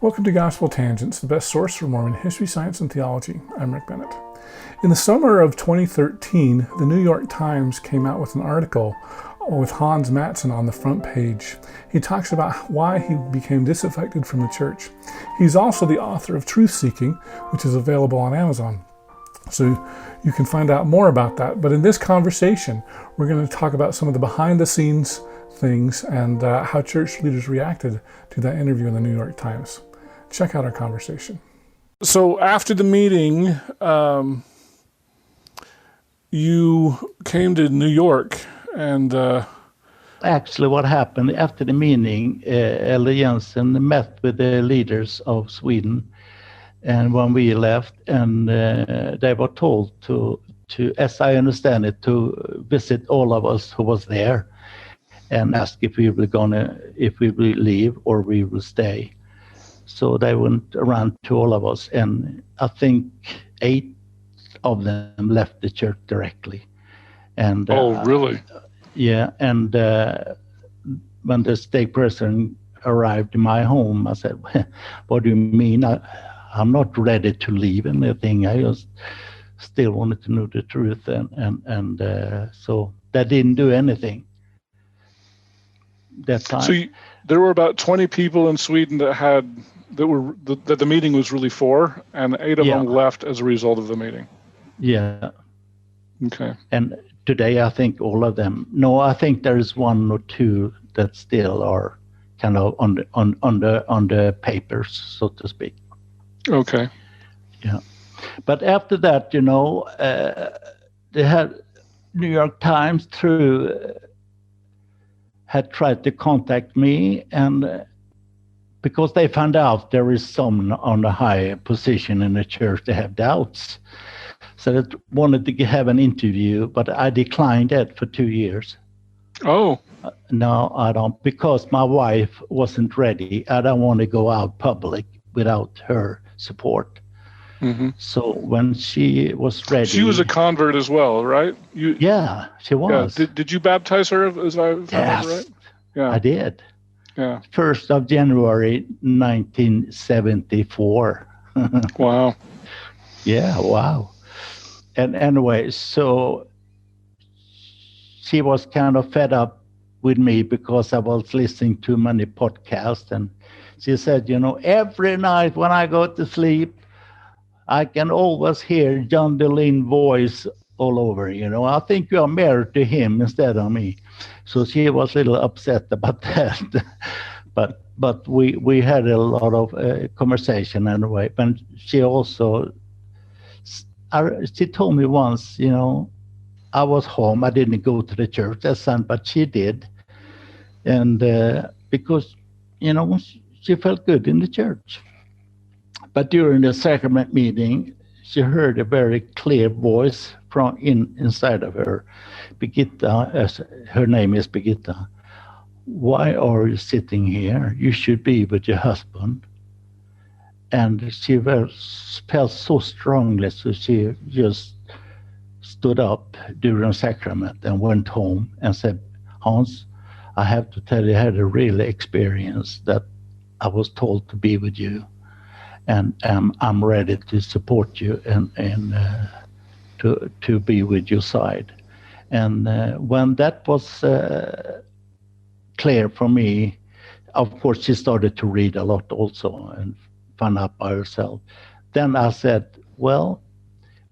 Welcome to Gospel Tangents, the best source for Mormon history, science, and theology. I'm Rick Bennett. In the summer of 2013, the New York Times came out with an article with Hans Mattsson on the front page. He talks about why he became disaffected from the church. He's also the author of Truth Seeking, which is available on Amazon. So you can find out more about that. But in this conversation, we're going to talk about some of the behind-the-scenes things and how church leaders reacted to that interview in the New York Times. Check out our conversation. So after the meeting, you came to New York and... Actually, what happened after the meeting, Elder Jensen met with the leaders of Sweden, and when we left, and they were told to, as I understand it, to visit all of us who was there, and ask if we will leave or we will stay. So they went around to all of us, and I think 8 of them left the church directly. And really? Yeah, and when the stake person arrived in my home, I said, "What do you mean? I'm not ready to leave anything. I just still wanted to know the truth," and so they didn't do anything that time. So there were about 20 people in Sweden that the meeting was really for, and 8 of them left as a result of the meeting. Yeah. Okay. And today, I think all of them. No, I think there is 1 or 2 that still are kind of on the papers, so to speak. Okay. Yeah. But after that, they had New York Times had tried to contact me, and because they found out there is someone on a high position in the church, they have doubts. So they wanted to have an interview, but I declined that for 2 years. Oh. No, I don't, because my wife wasn't ready. I don't want to go out public without her support. Mm-hmm. So when she was ready... She was a convert as well, right? Yeah, she was. Yeah. Did you baptize her, if I remember right? Yeah, I did. Yeah. 1st of January, 1974. Wow. Yeah, wow. And anyway, so she was kind of fed up with me because I was listening to many podcasts, and she said, every night when I go to sleep, I can always hear John DeLean's voice all over. I think you are married to him instead of me. So she was a little upset about that. But we had a lot of conversation anyway. But she also, she told me once, I was home. I didn't go to the church that Sunday, but she did. And because, she felt good in the church. But during the sacrament meeting, she heard a very clear voice from inside of her. Birgitta, as her name is Birgitta, why are you sitting here? You should be with your husband. And she felt so strongly, so she just stood up during sacrament and went home and said, Hans, I have to tell you, I had a real experience that I was told to be with you. And I'm ready to support you and to be with your side. And when that was clear for me, of course, she started to read a lot also and find out by herself. Then I said, well,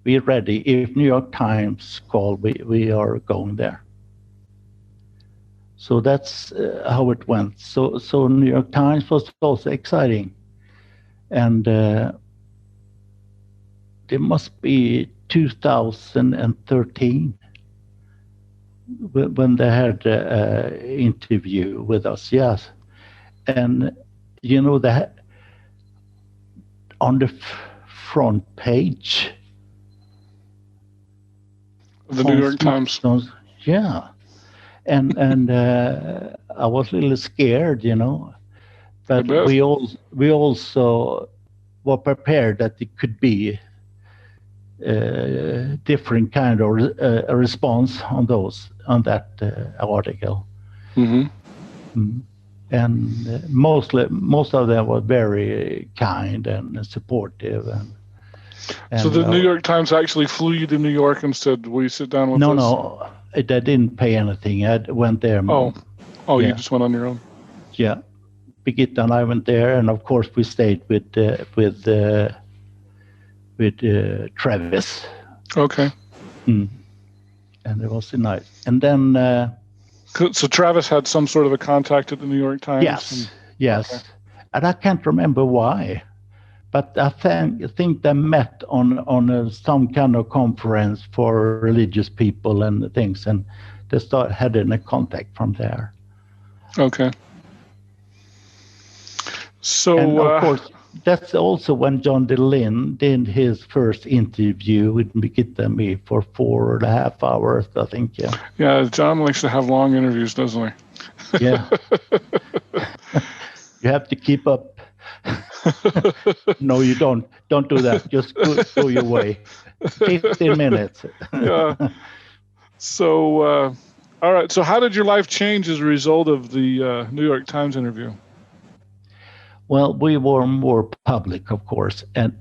we're ready. If New York Times call, we are going there. So that's how it went. So New York Times was also exciting. And there must be 2013 when they had an interview with us, yes. And, that on the front page. The New York Times. Yeah. And I was a little scared, But we also were prepared that it could be a different kind of a response on that article. Mm-hmm. Mm. and most of them were very kind and supportive. And so the New York Times actually flew you to New York and said, "Will you sit down with us?" No, they didn't pay anything. I went there. Oh, yeah. You just went on your own. Yeah, Birgitta and I went there, and of course we stayed with Travis. Okay. And it was nice. And then. So Travis had some sort of a contact at the New York Times? Yes. Okay. And I can't remember why, but I think they met on some kind of conference for religious people and things, and they had a contact from there. Okay. So, and of course, that's also when John DeLynn did his first interview with Birgitta and me for 4.5 hours, I think. Yeah, John likes to have long interviews, doesn't he? Yeah. You have to keep up. No, you don't. Don't do that. Just go your way. 15 minutes. Yeah. So, all right. So how did your life change as a result of the New York Times interview? Well, we were more public, of course, and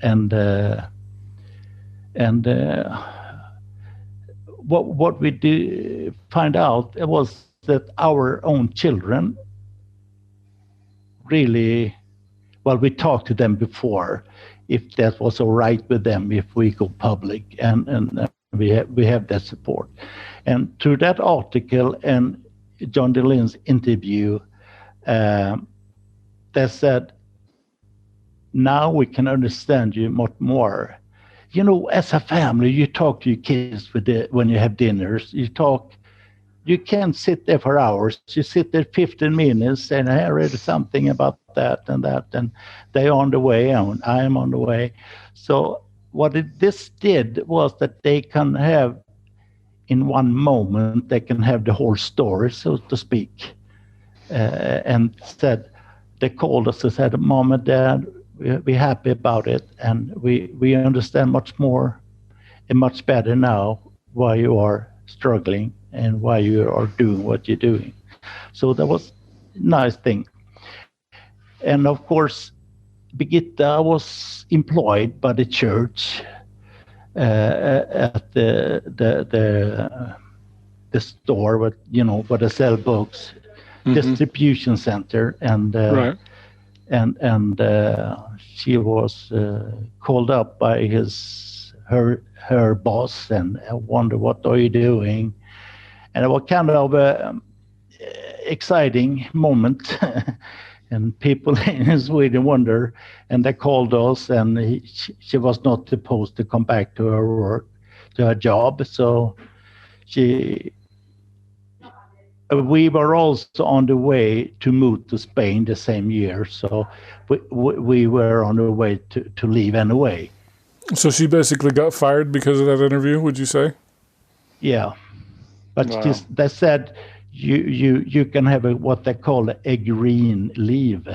what we did find out was that our own children really, well, we talked to them before if that was all right with them if we go public, and we have that support. And through that article and John DeLynn's interview, they said, now we can understand you much more. You know, as a family, you talk to your kids when you have dinners. You can't sit there for hours. You sit there 15 minutes and I read something about that, and they're on the way, and I'm on the way. So what this did was that they can have, in one moment, they can have the whole story, so to speak. And they called us and said, Mom and Dad, we're happy about it, and we understand much more and much better now why you are struggling and why you are doing what you're doing. So that was a nice thing. And of course, Birgitta was employed by the church at the store, where they sell books, distribution center, and right. And she was called up by her boss, and I wonder, what are you doing? And it was kind of a exciting moment. And people in Sweden wonder, and they called us, and she was not supposed to come back to her work, to her job. So we were also on the way to move to Spain the same year. So we were on the way to leave anyway. So she basically got fired because of that interview, would you say? Yeah. But wow. They said you can have what they call a green leave,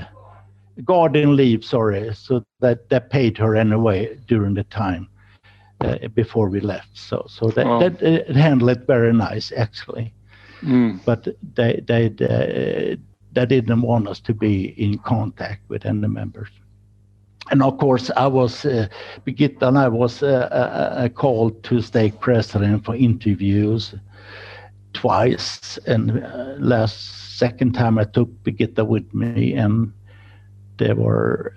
garden leave, sorry. So that they paid her anyway during the time before we left. So that handled it very nice, actually. But they didn't want us to be in contact with any members. And of course, Birgitta and I was called to stake president for interviews twice. And second time I took Birgitta with me, and they were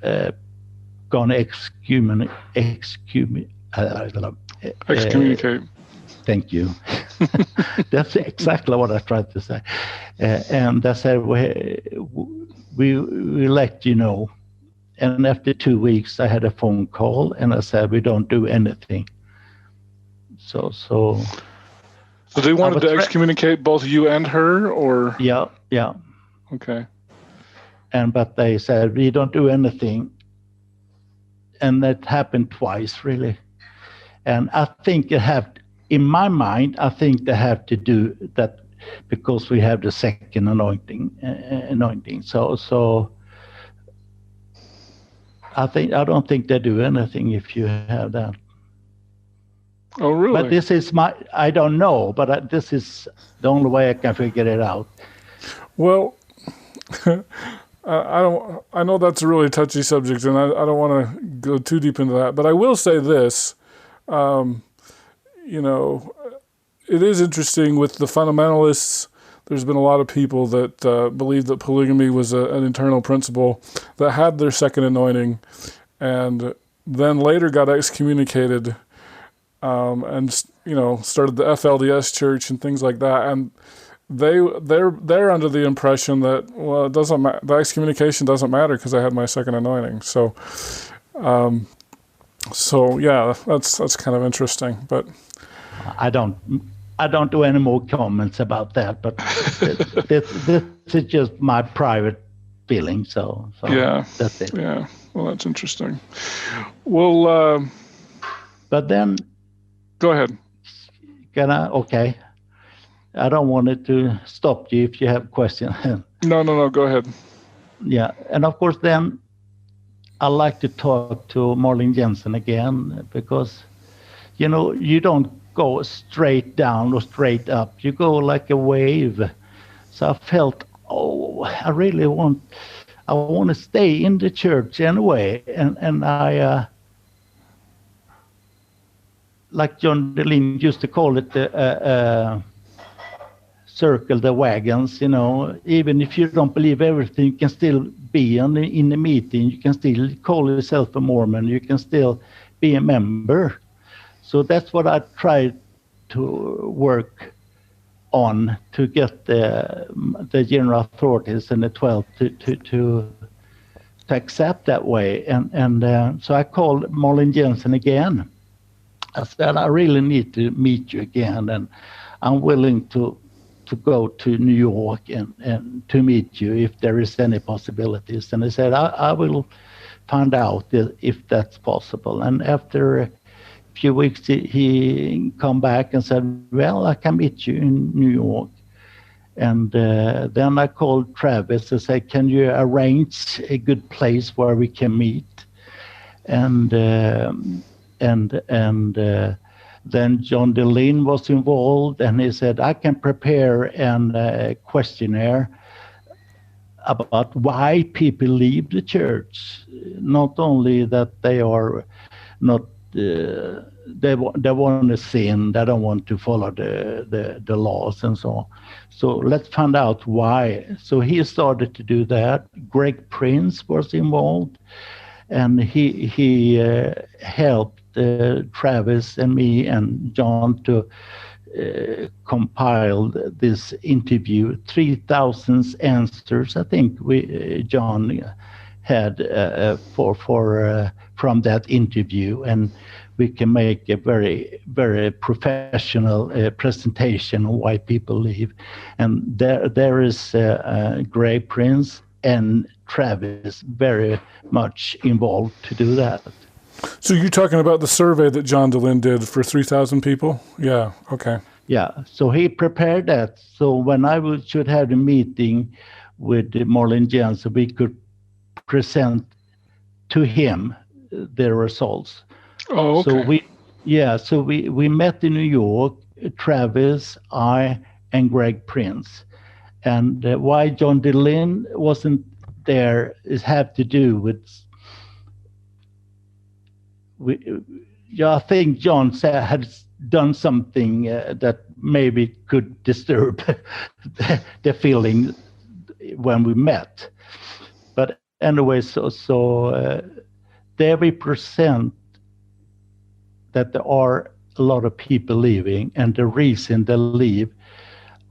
going to excommunicate. Thank you. That's exactly what I tried to say. And they said, we let you know. And after 2 weeks, I had a phone call, and I said, we don't do anything. So they wanted to excommunicate both you and her, or? Yeah. Okay. But they said, we don't do anything. And that happened twice, really. And I think in my mind, I think they have to do that because we have the second anointing. So I don't think they do anything if you have that. Oh, really? But this is I don't know, but this is the only way I can figure it out. Well, I know that's a really touchy subject, and I don't want to go too deep into that. But I will say this, it is interesting with the fundamentalists. There's been a lot of people that believe that polygamy was an internal principle that had their second anointing, and then later got excommunicated, and started the FLDS church and things like that. And they're under the impression that, well, it doesn't the excommunication doesn't matter because I had my second anointing. So yeah, that's kind of interesting. But I don't do any more comments about that. But this is just my private feeling. So yeah, that's it. Yeah, well, that's interesting. Well, but then go ahead. Okay. I don't want it to stop you if you have a question. No, go ahead. Yeah, and of course then I like to talk to Marlene Jensen again, because you don't go straight down or straight up. You go like a wave. So I felt, I really want to stay in the church anyway, and I like John Deline used to call it circle the wagons. Even if you don't believe everything, you can still be in a meeting. You can still call yourself a Mormon. You can still be a member. So that's what I tried to work on, to get the general authorities and the 12 to accept that way. And so I called Marlene Jensen again. I said, I really need to meet you again, and I'm willing to go to New York and to meet you if there is any possibilities. And I said, I will find out if that's possible. And after a few weeks, he come back and said, well, I can meet you in New York. And then I called Travis and said, can you arrange a good place where we can meet? And then John Deline was involved, and he said, I can prepare a questionnaire about why people leave the church. Not only that they are not, they want to sin, they don't want to follow the laws and so on. So let's find out why. So he started to do that. Greg Prince was involved, and he helped Travis and me and John to compile this interview, 3,000 answers. I think John had from that interview, and we can make a very, very professional presentation on why people leave. And there is Greg Prince and Travis very much involved to do that. So you're talking about the survey that John Deline did for 3,000 people? Yeah, okay. Yeah, so he prepared that. So when I should have the meeting with Marlene Jensen, we could present to him the results. Oh, okay. So we met in New York, Travis, I, and Greg Prince. And why John Deline wasn't there have to do with, I think John had done something that maybe could disturb the feeling when we met. But anyway, so there we present that there are a lot of people leaving, and the reason they leave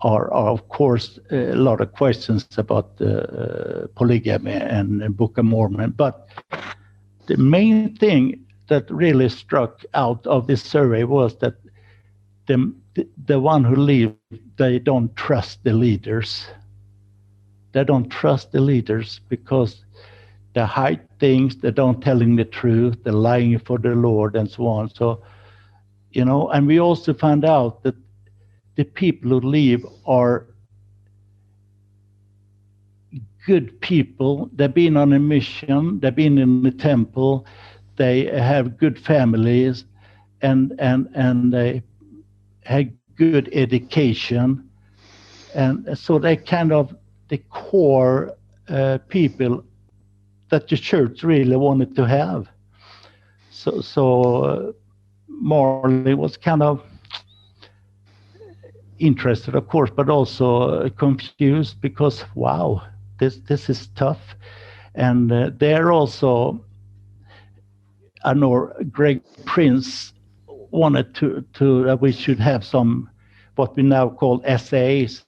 are of course a lot of questions about polygamy and Book of Mormon. But the main thing that really struck out of this survey was that the one who leave, they don't trust the leaders. They don't trust the leaders because they hide things, they don't telling the truth, they're lying for the Lord and so on. So, and we also found out that the people who leave are good people. They've been on a mission, they've been in the temple, they have good families, and they had good education. And so they kind of, the core people that the church really wanted to have. So Marley was kind of interested, of course, but also confused because, wow, this is tough. And there also, I know Greg Prince wanted to that we should have some what we now call essays,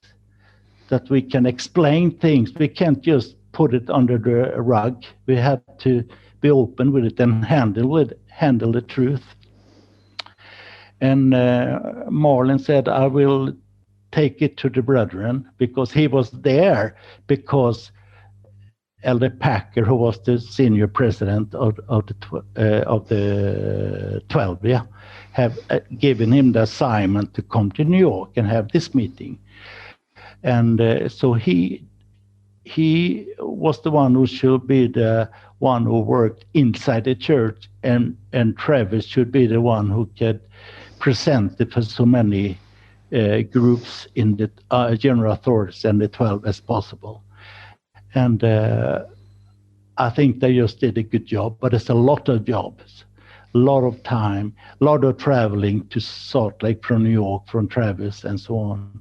that we can explain things. We can't just put it under the rug. We have to be open with it and handle the truth. And Marlon said, I will take it to the brethren, because he was there because Elder Packer, who was the senior president of the 12, have given him the assignment to come to New York and have this meeting. And so he was the one who should be the one who worked inside the church, and Travis should be the one who could present it for so many groups in the general authorities and the 12 as possible. And I think they just did a good job, but it's a lot of jobs, a lot of time, a lot of traveling to Salt Lake from New York, from Travis, and so on.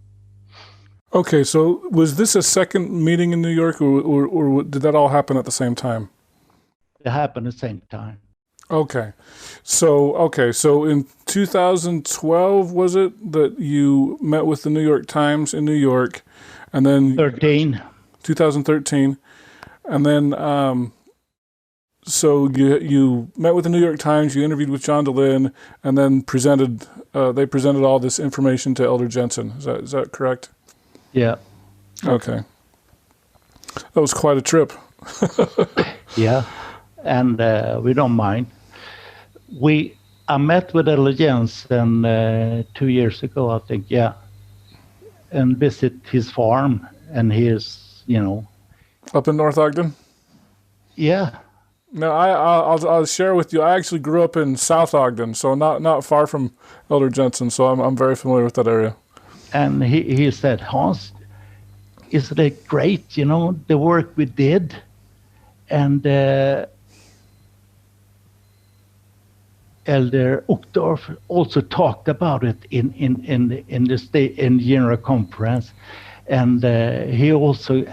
Okay, so was this a second meeting in New York, or did that all happen at the same time? It happened at the same time. Okay, so in 2012, was it that you met with the New York Times in New York, and then 2013, and then so you met with the New York Times, you interviewed with John DeLynn, and then they presented all this information to Elder Jensen. Is that correct? Yeah. Okay. That was quite a trip. Yeah, and we don't mind. I met with Elder Jensen 2 years ago, I think, and visit his farm, and he's, up in North Ogden? Yeah. No, I'll share with you. I actually grew up in South Ogden, so not far from Elder Jensen, so I'm very familiar with that area. And he said, Hans, isn't it great, the work we did? And Elder Uchtdorf also talked about it in the general conference, and he also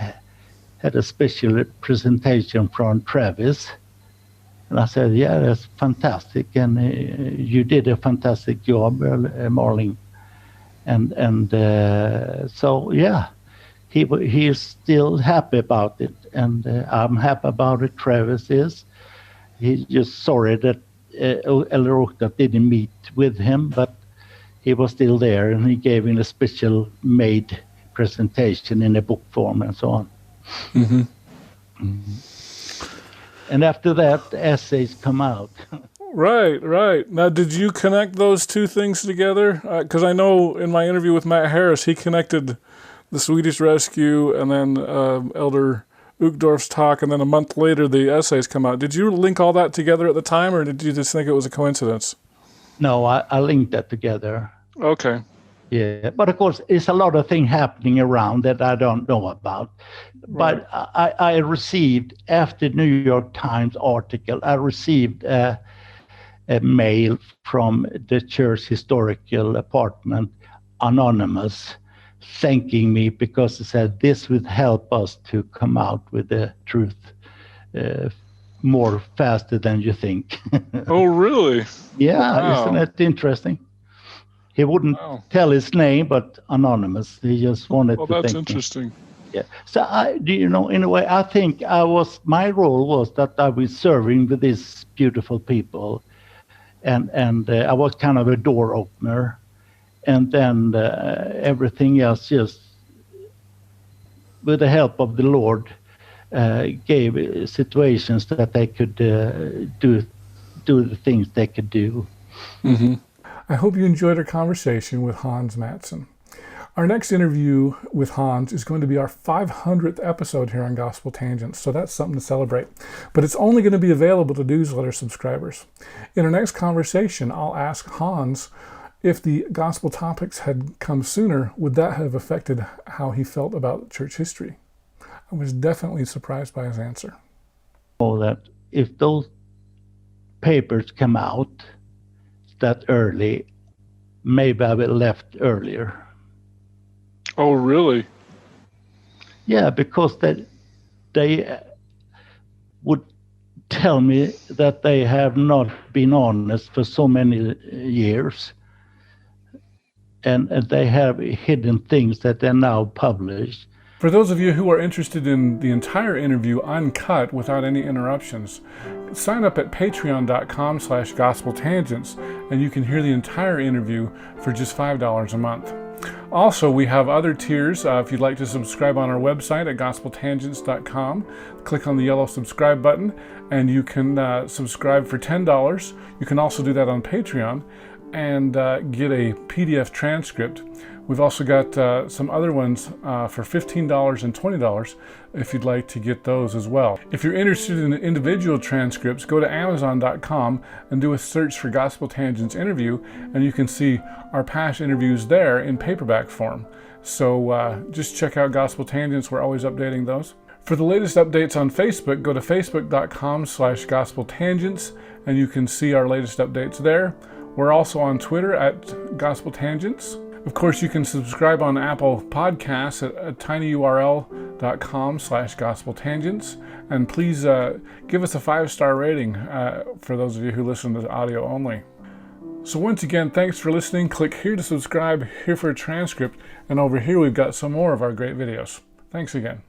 had a special presentation from Travis. And I said, yeah, that's fantastic, and you did a fantastic job, Marlene. And so yeah, he is still happy about it, and I'm happy about it. Travis is. He's just sorry that Elder Uchtdorf didn't meet with him, but he was still there, and he gave him a special made presentation in a book form and so on. Mm-hmm. Mm-hmm. And after that, the essays come out. Right. Now, did you connect those two things together? Because I know in my interview with Matt Harris, he connected the Swedish Rescue and then Elder Uchtdorf's talk, and then a month later the essays come out. Did you link all that together at the time, or did you just think it was a coincidence? No, I linked that together. Okay. Yeah, but of course, it's a lot of things happening around that I don't know about. Right. But I received, after the New York Times article, I received a mail from the church historical department, anonymous, thanking me because it said this would help us to come out with the truth more faster than you think. Oh, really? Yeah, wow. Isn't it interesting? He wouldn't tell his name, but anonymous. He just wanted to thank me. That's interesting. Yeah. So in a way, I think my role was that I was serving with these beautiful people, and I was kind of a door opener, and then everything else just, with the help of the Lord, gave situations that they could do the things they could do. Mm-hmm. I hope you enjoyed our conversation with Hans Mattsson. Our next interview with Hans is going to be our 500th episode here on Gospel Tangents, so that's something to celebrate. But it's only going to be available to newsletter subscribers. In our next conversation, I'll ask Hans if the gospel topics had come sooner, would that have affected how he felt about church history? I was definitely surprised by his answer. That if those papers come out that early, maybe I will left earlier. Oh, really? Yeah, because they would tell me that they have not been honest for so many years, and they have hidden things that they now publish. For those of you who are interested in the entire interview uncut without any interruptions, sign up at patreon.com/gospeltangents and you can hear the entire interview for just $5 a month. Also, we have other tiers. If you'd like to subscribe on our website at gospeltangents.com, click on the yellow subscribe button and you can subscribe for $10. You can also do that on Patreon and get a PDF transcript. We've also got some other ones for $15 and $20 if you'd like to get those as well. If you're interested in individual transcripts, go to Amazon.com and do a search for Gospel Tangents interview, and you can see our past interviews there in paperback form. So just check out Gospel Tangents. We're always updating those. For the latest updates on Facebook, go to facebook.com/gospeltangents, and you can see our latest updates there. We're also on Twitter at Gospel Tangents. Of course, you can subscribe on Apple Podcasts at tinyurl.com/gospeltangents. And please give us a 5-star rating for those of you who listen to the audio only. So once again, thanks for listening. Click here to subscribe, here for a transcript, and over here we've got some more of our great videos. Thanks again.